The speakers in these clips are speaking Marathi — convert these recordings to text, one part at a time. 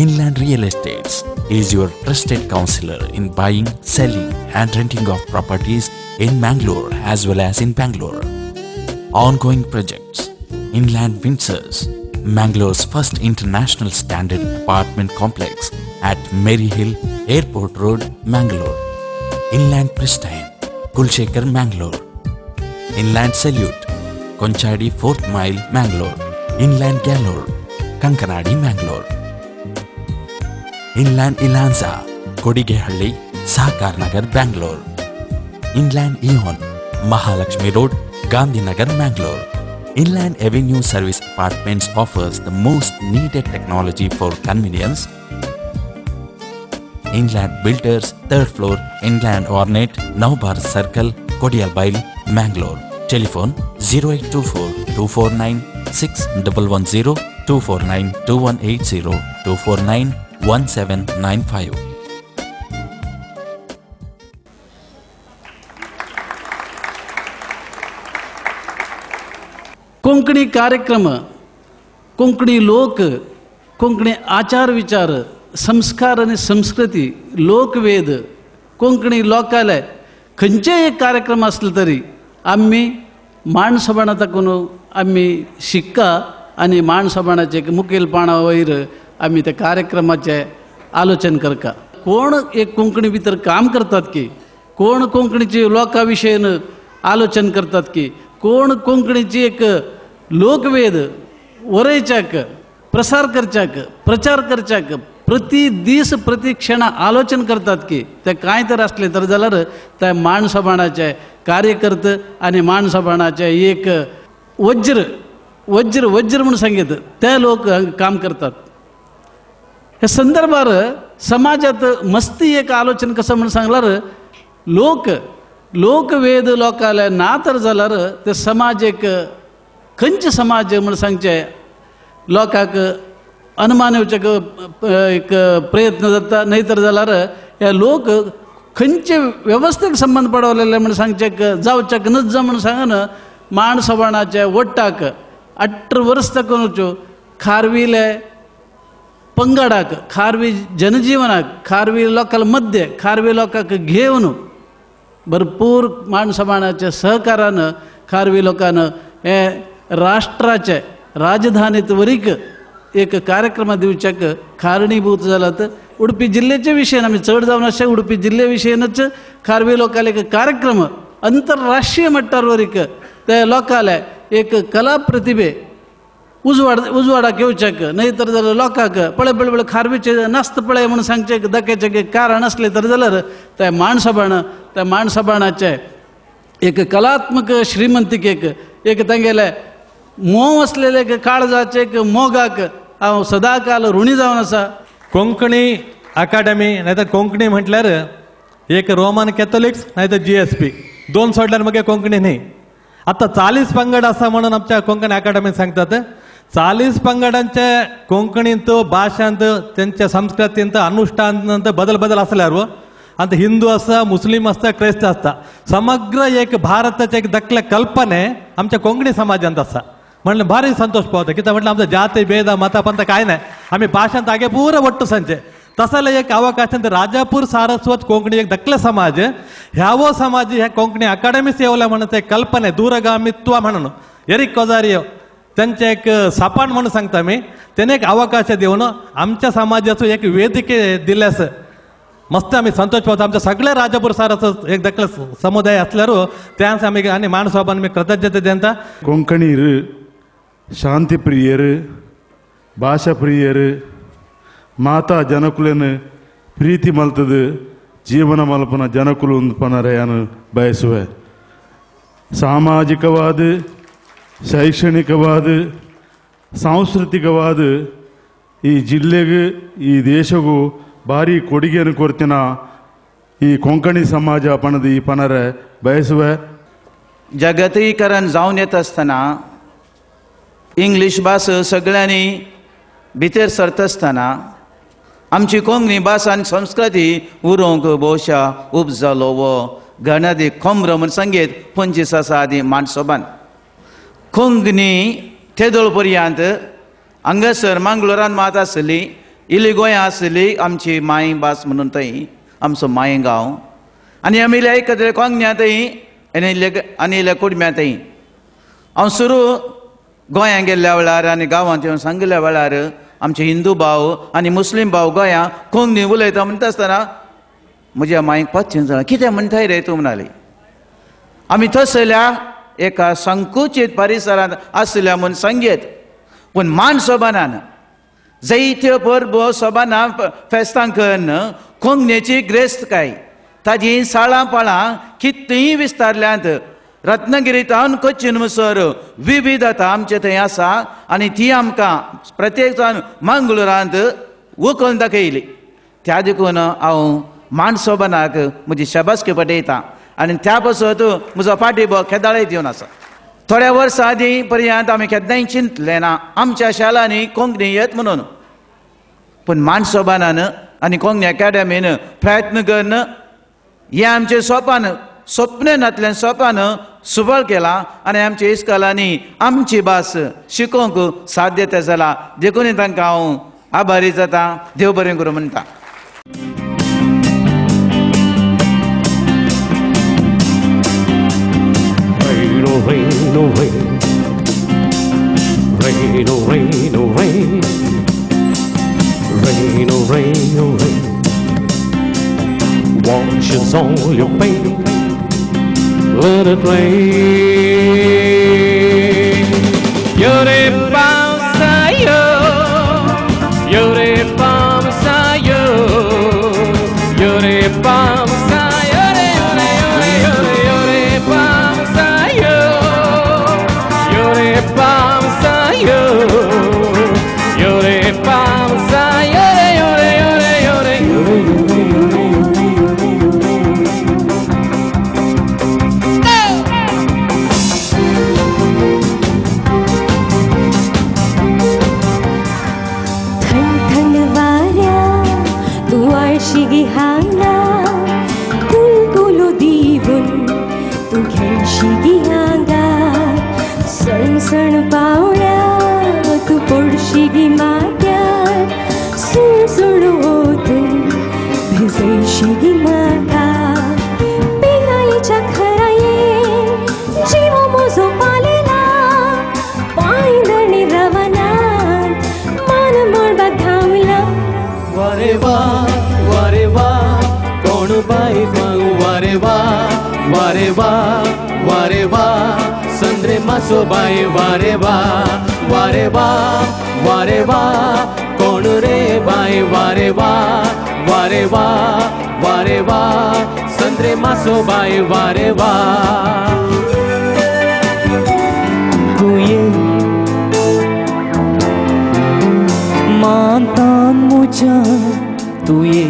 Inland Real Estates is your trusted counselor in buying, selling and renting of properties in Mangalore as well as in Bangalore. Ongoing projects: Inland Windsors, Mangalore's first international standard apartment complex at Maryhill Airport Road, Mangalore. Inland Pristine, Kulshekar, Mangalore. Inland Salute, Konchadi 4th Mile, Mangalore. Inland Galore, Kankanadi, Mangalore. Inland Ilanza, Kodigehalli, Sahakar Nagar, Bangalore. Inland Eon, Mahalakshmi Road, Gandhinagar, Mangalore. Inland Avenue Service Apartments offers the most needed technology for convenience. Inland Builders, 3rd floor, Inland Ornate, Navbar Circle, Kodialbail, Mangalore. Telephone 0824 249 6110, 249 2180, 249 1795. Konkani कार्यक्रम, कोंकणी लोक, कोंकणी आचार विचार, संस्कार आणि संस्कृती, लोकवेद, कोंकणी लोकालय खंयचेय एक कार्यक्रम असले तरी आम्ही माणसपणा ताकून आम्ही शिक्का आणि माणसपणाचे मुखेलपणा वयर आम्ही त्या कार्यक्रमाचे आलोचन करका. कोण एक कोंकणी भितर काम करतात की, कोण कोंकणीचे लोकाविशयीन आलोचन करतात की, कोण कोंकणीची एक लोकवेद वरयच्याक, प्रसार करच्याक, प्रचार करच्याक प्रति दीस प्रति क्षण आलोचन करतात की ते काय तर असले तर जाल्यार त्या माणसपणाचे कार्यकर्ते आणि माणसपणाचे एक वज्र वज्र वज्र म्हणून सांगित ते लोक काम करतात. हे संदर्भार समाजात मस्ती एक आलोचन कसं म्हणून सांगल्यार लोकवेद लोकालय ना तर जाल्यार ते समाज एक खंयचे समाज म्हणून सांगचे लोकांक अनुमान येवचे एक प्रयत्न जाता, नाही तर जाल्यार हे लोक खंयचे व्यवस्थेक संबंध पडवलेले म्हणून सांगचे जावचेक नज म्हणून सांगन माणसपणाचे वट्टाक 18 वर्स तकूनच्यो खारविले पंगडाक, खारवी जनजीवनाक, खारवी लोकांक मध्य, खारवी लोकांक घेवन भरपूर माणसपणाच्या सहकारान खारवी लोकांना हे राष्ट्राचे राजधानीत वरीक एक कार्यक्रम दिवच्याक कारणीभूत जालात. उडपी जिल्ह्याच्या विशयन आमी चड जावन अशें उडपी जिल्ह्या विशयनच खारवी लोकांले एक कार्यक्रम अंतरराष्ट्रीय मट्टार वरीक ते लोकांले एक कला प्रतिभे उजवाडाक येवच्याक, न्हय तर जाल्यार लोकांक पळय खारवीचे नास्त पळय म्हणून सांगचे दाखयचे कारण असले तर जाल्यार ते माणसपणाचे एक कलात्मक श्रीमंतीकेक एक तांगेले मोव असलेले एक काळजाचे एक मोगाक हांव सदा काल ऋणी जावन आसा. कोंकणी अकादमी नाहीतर कोंकणी म्हटल्यार एक रोमन कॅथोलिक्स नाहीतर GSP दोन सोडल्यार मगे कोंकणी न्ही. आता 40 पंगड आसा म्हणून आमच्या कोंकणी अकादमीत सांगतात. 40 पंगडांचे कोंकणींत भाशांत त्यांच्या संस्कृतींत अनुष्ठानांत बदल असल्यार आता हिंदू आसा, मुस्लिम आसता, क्रिस्त आसता, समग्र एक भारताचे एक दखले कल्पने आमच्या कोंकणी समाजांत आसा. म्हणलं भारी संतोष पावता कित्याक म्हटलं आमचा जाती भेद मता पंथ काय नाही, आम्ही भाषांत आगे पुरं वट्टू सांचे. तसले एक अवकाशांत राजापूर सारस्वत कोंकणी एक दखले समाज ह्यावो समाज ह्या कोंकणी अकादमीस येवल्या म्हणून ते कल्पने दूरगामित्व म्हणून एरिक कोजारियो त्यांचे एक सापान म्हणून सांगता मी त्याने एक अवकाश देऊन आमच्या समाजाचो एक वेदिके दिल्यास मस्त आम्ही संतोष पावता. आमच्या सगळे राजापूर सारस्वत एक दखले समुदाय असल्यार त्यास आम्ही आणि माणसाबान मी कृतज्ञते देता. कोंकणीर ಶಾಂತಿ ಪ್ರಿಯರು, ಭಾಷಾ ಪ್ರಿಯರು, ಮಾತಾ ಜನಕುಲನ್ನು ಪ್ರೀತಿ ಮಲ್ತದು ಜೀವನ ಮಲ್ಪನ ಜನಕುಲು ಪನರೆಯನ್ನು ಬಯಸುವೆ. ಸಾಮಾಜಿಕವಾದ, ಶೈಕ್ಷಣಿಕವಾದ, ಸಾಂಸ್ಕೃತಿಕವಾದ ಈ ಜಿಲ್ಲೆಗೂ ಈ ದೇಶಗೂ ಭಾರಿ ಕೊಡುಗೆಯನ್ನು ಕೊಡ್ತಿನ ಈ ಕೊಂಕणी समाज पणद ಈ पनरे बयसुवे. जगतीकरण जावन येत आसतना इंग्लीश भास सगळ्यांनी भितर सरत आसतना आमची कोंकणी भास आनी संस्कृती उरोवंक भोवशा उब जालो वो गणदी खोम्र म्हण संगीत 25 आसा आदी माणसोबान. कोंकणी तेदोळ पर्यंत हांगासर मंगळुरान मात आसली इल्ली गोंया आसली आमची माय भास म्हणून थंय आमचो माय गांव आनी आमी इल्ले एकत्र कोंकण्या थंय आनी इल्ल्या कुडम्या थंय हांव सुरू गोंयांत गेल्ल्या वेळार आनी गांवांत येवन सांगिल्ल्या वेळार आमचे हिंदू भाव आनी मुस्लीम भाव गोंया कोंकणी उलयता म्हणटा आसतना म्हज्या मायक पच्चीस जाणां कितें म्हणटाय रे तूं म्हणाली आमी थंयसरल्या एका संकुचीत परिसरांत आसल्या म्हूण सांगेत पूण मान सोबानान जायत्यो परबो सोबाना फेस्तांक कोंकणीची ग्रेस्तकाय ताजी साळां पाळां कितलींय विस्तारल्यांत रत्नागिरी तावन कोचीन मुसोर विविधता आमचे थंय आसा आनी ती आमकां प्रत्येक जाण मंगळुरांत वखोवन दाखयली त्या देखून हांव माणसोबानाक म्हजी शाबासकी पटयतां आनी त्या पासत म्हजो पाठिंबो केदाळेत येवन आसा थोड्या वर्सां आदीं पर्यंत आमी केन्नाय चिंतलें ना आमच्या शाळांनी कोंकणी येत म्हणून पूण माणसोबानान आनी कोंकणी अकादेमीन प्रयत्न करून हें आमचें स्वप्नांतल्यान स्वपान सुबळ केलां आनी आमच्या इस्कॉलांनी आमची भास शिकोवंक साध्य तें जालां देखून तांकां हांव आभारी जाता देव बरें करूं म्हणटा Rain, oh rain, rain, oh rain, oh rain, rain, oh rain, oh rain, washes all your pain, let it rain. Yore pausayo, yore pausayo, yore pausayo, yore yore yore yore pausayo, yore pausayo, yore pausayo, yore yore yore yore शिगी हांगा कुलकुलो दिवून तूं घेशिगी हांगा सण सण पावल्या तूं पडशिगी माथ्यार सुण सुण ओतून भिजयशिगी म्हाका पिरायेच्या खरायेन जीव म्हजो पालेला पांयदणी रवनांत मन मळबाक धांवला वारे वा कोण बाई मागू वारे वा संद्रे मासो बाई वारे वा कोण रे बाई वारे वा संद्रे मासो बाई वारे वा तुये मानता मुझा तुये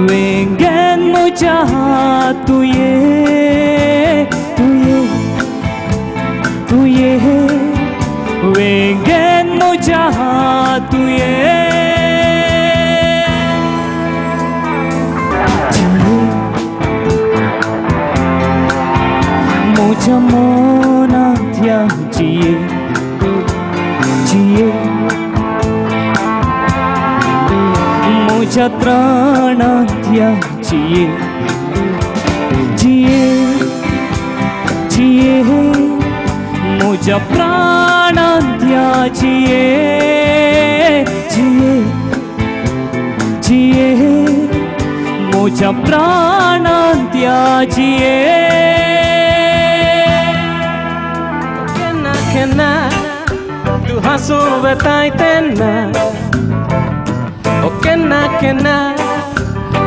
वेंगेन मुझा तुये वेंगेन मुझा तुये मुझा मोनात्या जिये मुझा प्राणात्या जिये मुझा प्राणात्या जिये मुझा प्राणात्या Kenna tu haso betai tenna o kenna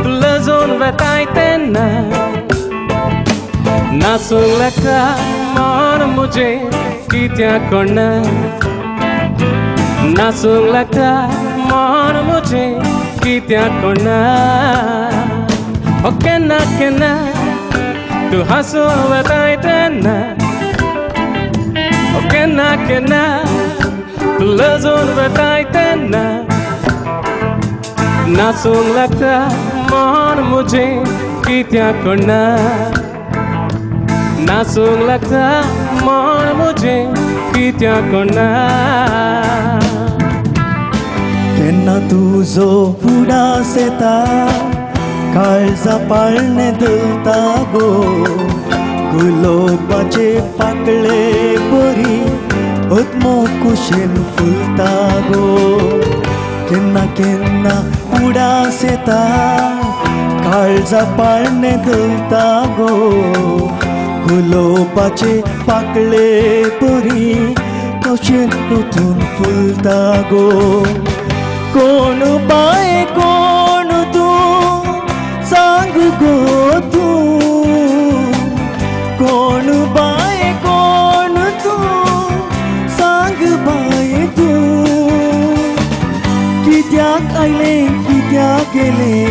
tu lazon betai tenna nasung laka mon mujhe kitya korna nasung laka mon mujhe kitya korna o kenna tu haso betai tenna Kenna tu lazon betai tenna nasung lagta mon mujhe kitya korna nasung lagta mon mujhe kitya कित्याक ना केन्ना तुजो उडास येता काळजा पाळणे धरता गो गुलोबाचे पाकळे बरी अदमो कुशेन फुलता गो केन्ना केन्ना उडास येता काळजा पाळणे धरता गो गुलोबाचे पाकळे बरी कशेन उठून फुलता गो कोण बाय कोण तूं सांग गो तूं कोण बाय कोण तूं सांग बाय तूं कित्याक आयले कित्याक गेले